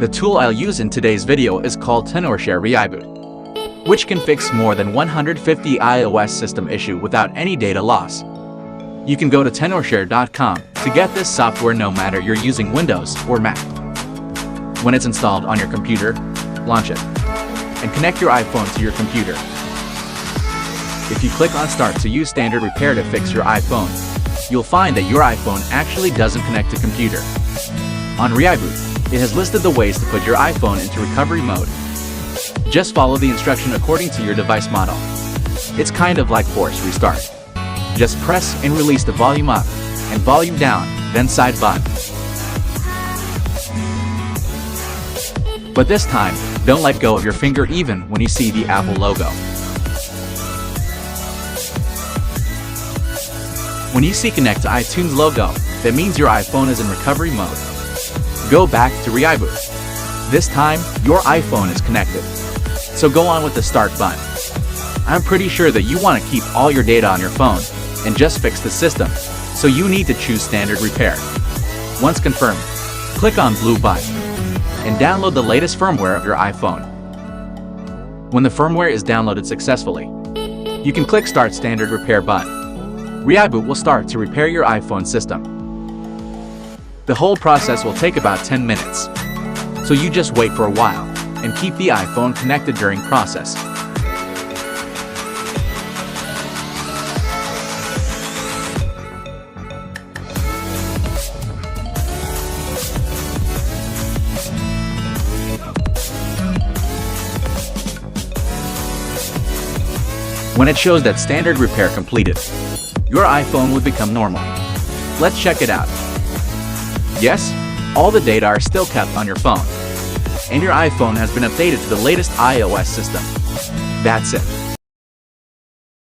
The tool I'll use in today's video is called TenorShare Reboot, which can fix more than 150 iOS system issue without any data loss. You can go to tenorshare.com to get this software no matter you're using Windows or Mac. When it's installed on your computer, launch it and connect your iPhone to your computer. If you click on Start to use standard repair to fix your iPhone, you'll find that your iPhone actually doesn't connect to computer. On Reboot, it has listed the ways to put your iPhone into recovery mode. Just follow the instruction according to your device model. It's kind of like force restart. Just press and release the volume up and volume down, then side button. But this time, don't let go of your finger even when you see the Apple logo. When you see Connect to iTunes logo, that means your iPhone is in recovery mode. Go back to Reboot. This time, your iPhone is connected. So go on with the Start button. I'm pretty sure that you want to keep all your data on your phone and just fix the system, so you need to choose standard repair. Once confirmed, click on blue button and download the latest firmware of your iPhone. When the firmware is downloaded successfully, you can click Start Standard Repair button. Reboot will start to repair your iPhone system. The whole process will take about 10 minutes, so you just wait for a while and keep the iPhone connected during process. When it shows that standard repair completed, your iPhone would become normal. Let's check it out. Yes, all the data are still kept on your phone, and your iPhone has been updated to the latest iOS system. That's it.